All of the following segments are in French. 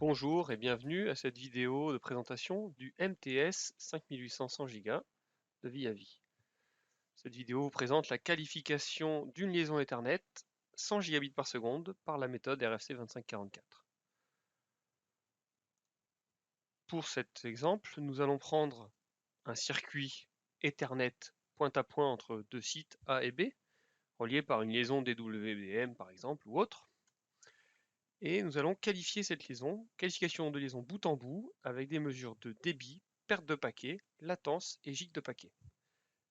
Bonjour et bienvenue à cette vidéo de présentation du MTS 5800 100 Go de vie à vie. Cette vidéo vous présente la qualification d'une liaison Ethernet 100 gigabits par seconde par la méthode RFC 2544. Pour cet exemple, nous allons prendre un circuit Ethernet point à point entre deux sites A et B, reliés par une liaison DWDM par exemple ou autre. Et nous allons qualifier cette liaison, qualification de liaison bout en bout, avec des mesures de débit, perte de paquet, latence et giga de paquet.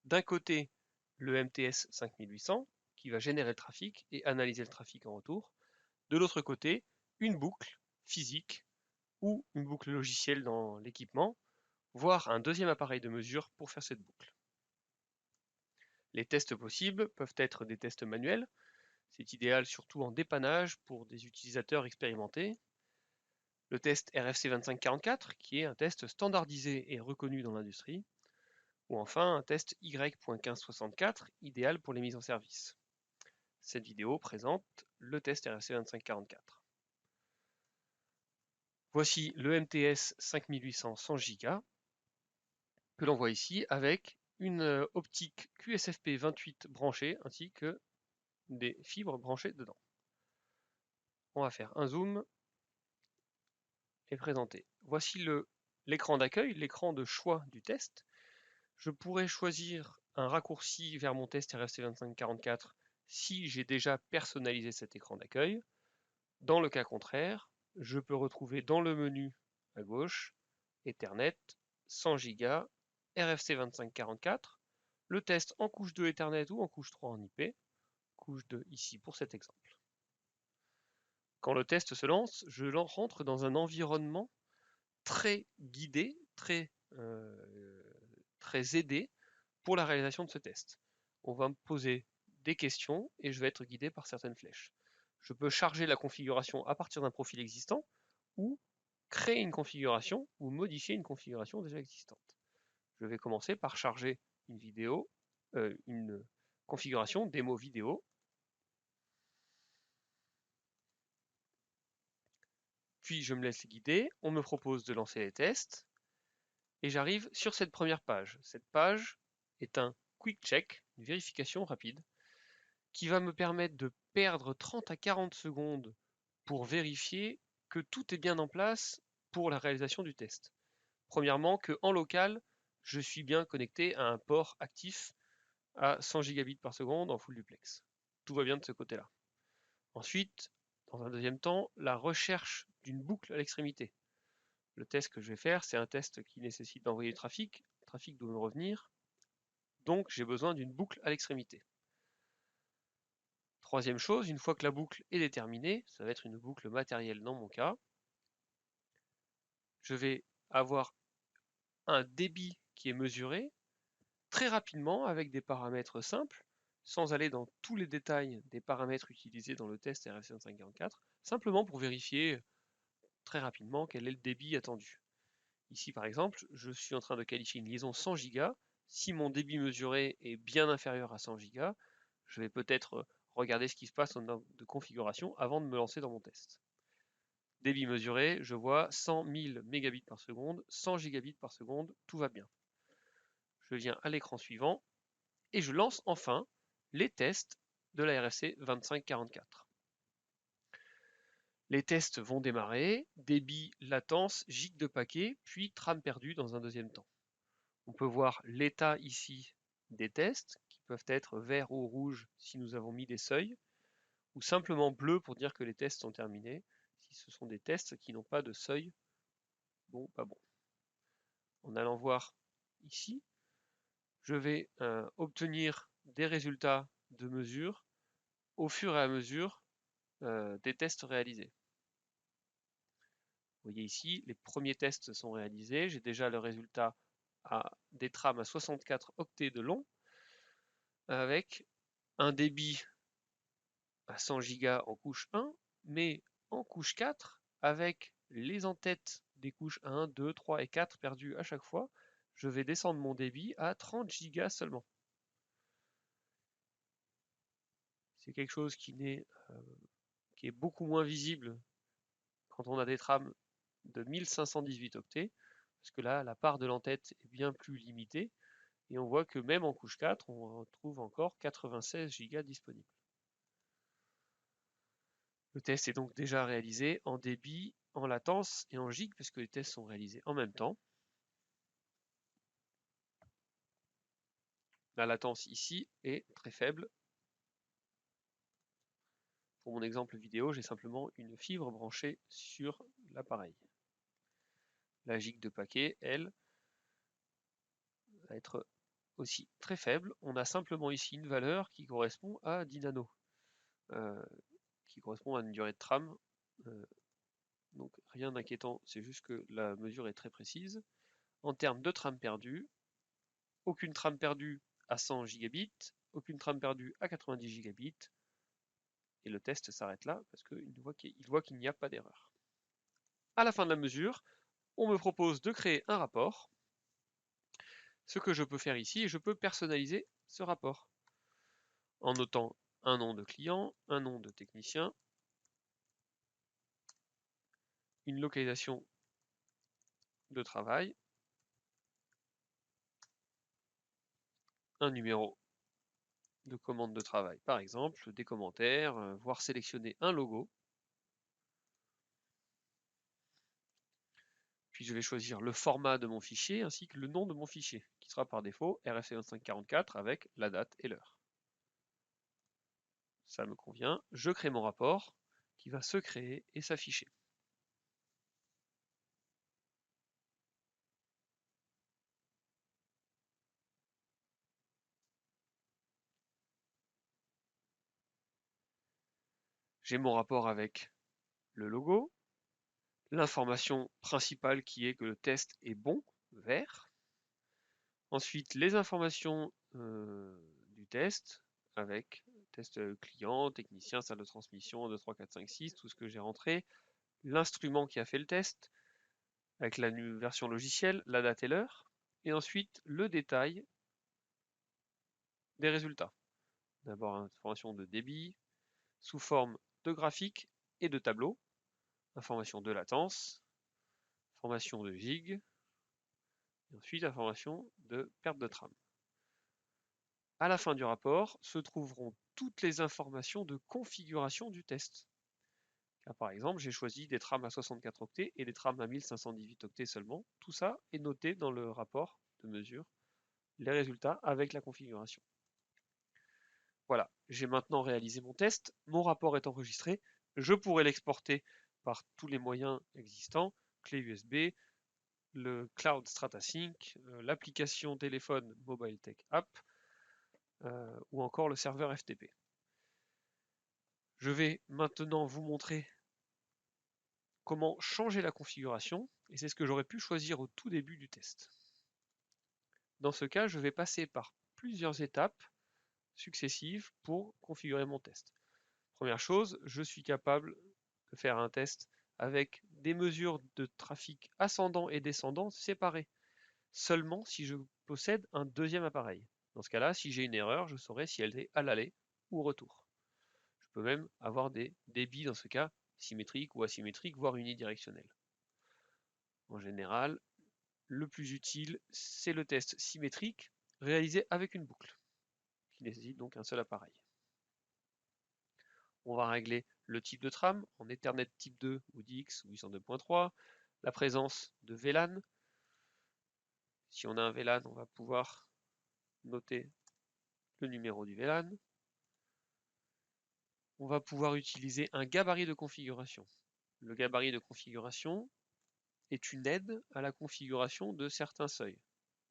D'un côté, le MTS 5800, qui va générer le trafic et analyser le trafic en retour. De l'autre côté, une boucle physique ou une boucle logicielle dans l'équipement, voire un deuxième appareil de mesure pour faire cette boucle. Les tests possibles peuvent être des tests manuels, c'est idéal surtout en dépannage pour des utilisateurs expérimentés. Le test RFC 2544, qui est un test standardisé et reconnu dans l'industrie, ou enfin un test Y.1564, idéal pour les mises en service. Cette vidéo présente le test RFC 2544. Voici le MTS 5800 100 Go, que l'on voit ici avec une optique QSFP 28 branchée, ainsi que des fibres branchées dedans. On va faire un zoom et présenter. Voici l'écran d'accueil, l'écran de choix du test. Je pourrais choisir un raccourci vers mon test RFC 2544 si j'ai déjà personnalisé cet écran d'accueil. Dans le cas contraire, je peux retrouver dans le menu à gauche Ethernet, 100 Go, RFC 2544, le test en couche 2 Ethernet ou en couche 3 en IP, couche 2 ici pour cet exemple. Quand le test se lance, je rentre dans un environnement très guidé, très aidé pour la réalisation de ce test. On va me poser des questions et je vais être guidé par certaines flèches. Je peux charger la configuration à partir d'un profil existant ou créer une configuration ou modifier une configuration déjà existante. Je vais commencer par charger une vidéo, une configuration démo vidéo. Puis je me laisse guider, on me propose de lancer les tests et j'arrive sur cette première page. Cette page est un quick check, une vérification rapide, qui va me permettre de perdre 30 à 40 secondes pour vérifier que tout est bien en place pour la réalisation du test. Premièrement, qu'en local, je suis bien connecté à un port actif à 100 gigabits par seconde en full duplex. Tout va bien de ce côté-là. Ensuite, dans un deuxième temps, la recherche d'une boucle à l'extrémité. Le test que je vais faire, c'est un test qui nécessite d'envoyer du trafic. Le trafic doit me revenir. Donc, j'ai besoin d'une boucle à l'extrémité. Troisième chose, une fois que la boucle est déterminée, ça va être une boucle matérielle dans mon cas, je vais avoir un débit qui est mesuré très rapidement avec des paramètres simples, sans aller dans tous les détails des paramètres utilisés dans le test RFC 2544, simplement pour vérifier très rapidement quel est le débit attendu. Ici par exemple, je suis en train de qualifier une liaison 100 Go. Si mon débit mesuré est bien inférieur à 100 Go, je vais peut-être regarder ce qui se passe en termes de configuration avant de me lancer dans mon test. Débit mesuré, je vois 100 000 mégabits par seconde, 100 gigabits par seconde, tout va bien. Je viens à l'écran suivant et je lance enfin les tests de la RFC 2544. Les tests vont démarrer, débit, latence, giga de paquet, puis trame perdue dans un deuxième temps. On peut voir l'état ici des tests, qui peuvent être vert ou rouge si nous avons mis des seuils, ou simplement bleu pour dire que les tests sont terminés, si ce sont des tests qui n'ont pas de seuil, bon, pas bon. En allant voir ici, je vais obtenir des résultats de mesure au fur et à mesure des tests réalisés. Vous voyez ici, les premiers tests sont réalisés. J'ai déjà le résultat à des trames à 64 octets de long, avec un débit à 100 Go en couche 1, mais en couche 4, avec les en-têtes des couches 1, 2, 3 et 4 perdues à chaque fois, je vais descendre mon débit à 30 Go seulement. C'est quelque chose qui est beaucoup moins visible quand on a des trames de 1518 octets, parce que là, la part de l'entête est bien plus limitée, et on voit que même en couche 4, on retrouve encore 96 Go disponibles. Le test est donc déjà réalisé en débit, en latence et en gigs, puisque les tests sont réalisés en même temps. La latence ici est très faible. Pour mon exemple vidéo, j'ai simplement une fibre branchée sur l'appareil. La gig de paquet, elle, va être aussi très faible. On a simplement ici une valeur qui correspond à 10 nano, qui correspond à une durée de trame. Donc rien d'inquiétant, c'est juste que la mesure est très précise. En termes de trame perdue, aucune trame perdue à 100 gigabits, aucune trame perdue à 90 gigabits, et le test s'arrête là parce qu'il voit qu'il n'y a pas d'erreur. À la fin de la mesure, on me propose de créer un rapport. Ce que je peux faire ici, je peux personnaliser ce rapport en notant un nom de client, un nom de technicien, une localisation de travail, un numéro de commande de travail par exemple, des commentaires, voire sélectionner un logo. Puis je vais choisir le format de mon fichier ainsi que le nom de mon fichier, qui sera par défaut RFC2544 avec la date et l'heure. Ça me convient, je crée mon rapport qui va se créer et s'afficher. J'ai mon rapport avec le logo, l'information principale qui est que le test est bon, vert. Ensuite, les informations du test avec test client, technicien, salle de transmission, 2, 3, 4, 5, 6, tout ce que j'ai rentré. L'instrument qui a fait le test avec la version logicielle, la date et l'heure. Et ensuite, le détail des résultats. D'abord, information de débit sous forme de graphique et de tableau. Information de latence, information de gig, et ensuite information de perte de trame. À la fin du rapport se trouveront toutes les informations de configuration du test. Car par exemple, j'ai choisi des trames à 64 octets et des trames à 1518 octets seulement. Tout ça est noté dans le rapport de mesure, les résultats avec la configuration. Voilà, j'ai maintenant réalisé mon test, mon rapport est enregistré, je pourrais l'exporter par tous les moyens existants, clé USB, le Cloud StrataSync, l'application téléphone Mobile Tech App, ou encore le serveur FTP. Je vais maintenant vous montrer comment changer la configuration, et c'est ce que j'aurais pu choisir au tout début du test. Dans ce cas, je vais passer par plusieurs étapes successives pour configurer mon test. Première chose, je suis capable de faire un test avec des mesures de trafic ascendant et descendant séparées, seulement si je possède un deuxième appareil. Dans ce cas-là, si j'ai une erreur, je saurai si elle est à l'aller ou au retour. Je peux même avoir des débits dans ce cas symétriques ou asymétriques, voire unidirectionnels. En général, le plus utile, c'est le test symétrique réalisé avec une boucle, qui nécessite donc un seul appareil. On va régler le type de trame en Ethernet type 2 ou DX ou 802.3, la présence de VLAN. Si on a un VLAN, on va pouvoir noter le numéro du VLAN. On va pouvoir utiliser un gabarit de configuration. Le gabarit de configuration est une aide à la configuration de certains seuils.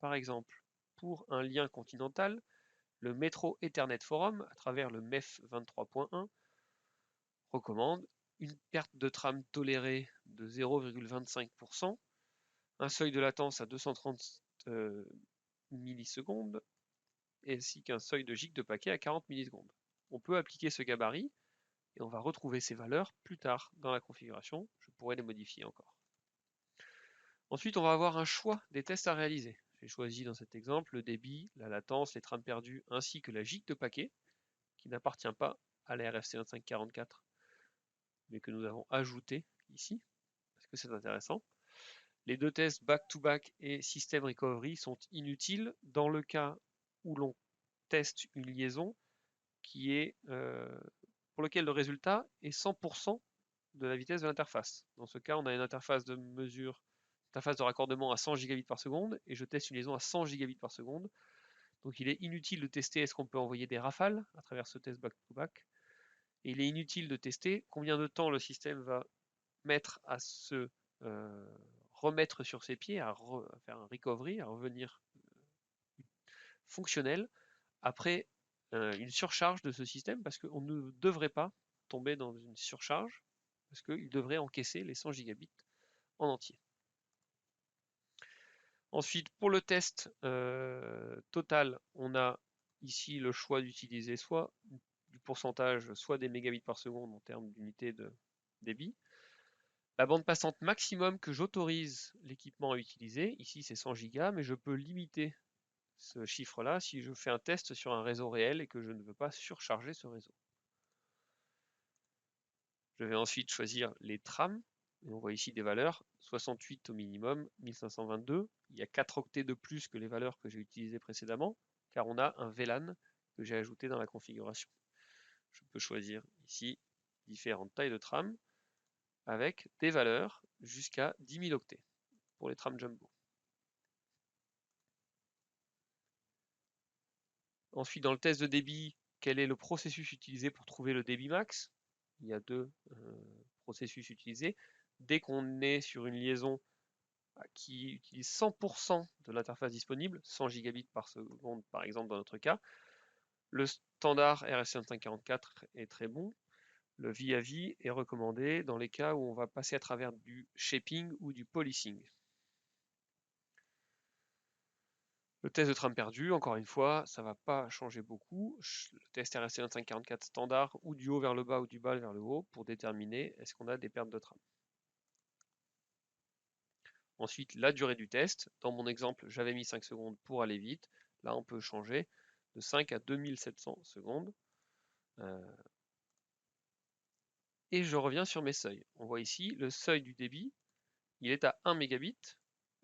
Par exemple, pour un lien continental, le Metro Ethernet Forum, à travers le MEF 23.1, recommande une perte de trame tolérée de 0,25%, un seuil de latence à 230 millisecondes, ainsi qu'un seuil de gigs de paquet à 40 millisecondes. On peut appliquer ce gabarit et on va retrouver ces valeurs plus tard dans la configuration. Je pourrais les modifier encore. Ensuite, on va avoir un choix des tests à réaliser. J'ai choisi dans cet exemple le débit, la latence, les trames perdues, ainsi que la gig de paquet, qui n'appartient pas à la RFC 2544, mais que nous avons ajouté ici, parce que c'est intéressant. Les deux tests back-to-back et system recovery sont inutiles dans le cas où l'on teste une liaison qui est pour lequel le résultat est 100% de la vitesse de l'interface. Dans ce cas, on a une interface de mesure, interface de raccordement à 100 gigabits par seconde, et je teste une liaison à 100 gigabits par seconde. Donc il est inutile de tester est-ce qu'on peut envoyer des rafales à travers ce test back-to-back, et il est inutile de tester combien de temps le système va mettre à se remettre sur ses pieds, à faire un recovery, à revenir fonctionnel après une surcharge de ce système, parce qu'on ne devrait pas tomber dans une surcharge, parce qu'il devrait encaisser les 100 gigabits en entier. Ensuite, pour le test total, on a ici le choix d'utiliser soit du pourcentage, soit des mégabits par seconde en termes d'unité de débit. La bande passante maximum que j'autorise l'équipement à utiliser, ici c'est 100 Go, mais je peux limiter ce chiffre-là si je fais un test sur un réseau réel et que je ne veux pas surcharger ce réseau. Je vais ensuite choisir les trames, et on voit ici des valeurs, 68 au minimum, 1522. Il y a 4 octets de plus que les valeurs que j'ai utilisées précédemment, car on a un VLAN que j'ai ajouté dans la configuration. Je peux choisir ici différentes tailles de trames, avec des valeurs jusqu'à 10 000 octets pour les trames jumbo. Ensuite, dans le test de débit, quel est le processus utilisé pour trouver le débit max? Il y a deux processus utilisés. Dès qu'on est sur une liaison qui utilise 100% de l'interface disponible, 100 gigabits par seconde par exemple dans notre cas, le standard RS2544 est très bon. Le VIA-V est recommandé dans les cas où on va passer à travers du shaping ou du policing. Le test de trame perdue, encore une fois, ça ne va pas changer beaucoup. Le test RSC2544 standard, ou du haut vers le bas ou du bas vers le haut, pour déterminer est-ce qu'on a des pertes de trame. Ensuite, la durée du test. Dans mon exemple, j'avais mis 5 secondes pour aller vite. Là, on peut changer de 5 à 2700 secondes. Et je reviens sur mes seuils. On voit ici le seuil du débit. Il est à 1 mégabit,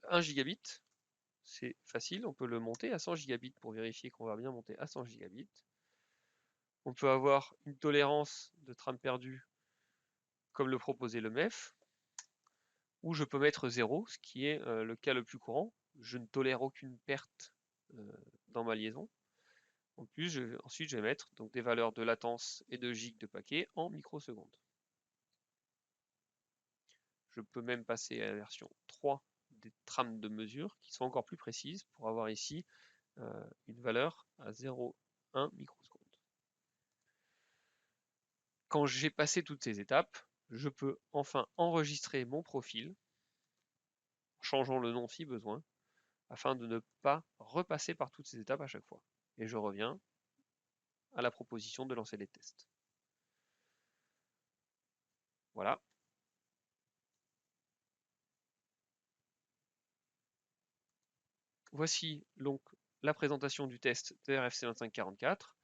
1 gigabit. C'est facile, on peut le monter à 100 gigabits pour vérifier qu'on va bien monter à 100 gigabits. On peut avoir une tolérance de trame perdue comme le proposait le MEF, ou je peux mettre 0, ce qui est le cas le plus courant. Je ne tolère aucune perte dans ma liaison. En plus, ensuite, je vais mettre donc, des valeurs de latence et de gigs de paquets en microsecondes. Je peux même passer à la version 3 des trames de mesure qui sont encore plus précises pour avoir ici une valeur à 0,1 microseconde. Quand j'ai passé toutes ces étapes, je peux enfin enregistrer mon profil, en changeant le nom si besoin, afin de ne pas repasser par toutes ces étapes à chaque fois. Et je reviens à la proposition de lancer les tests. Voilà. Voici donc la présentation du test de RFC2544.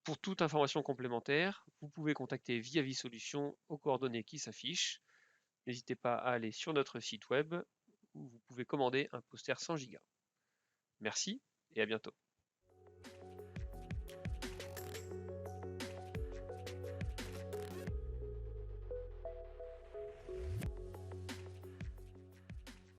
Pour toute information complémentaire, vous pouvez contacter VIA-V Solutions aux coordonnées qui s'affichent. N'hésitez pas à aller sur notre site web où vous pouvez commander un poster 100 Go. Merci et à bientôt.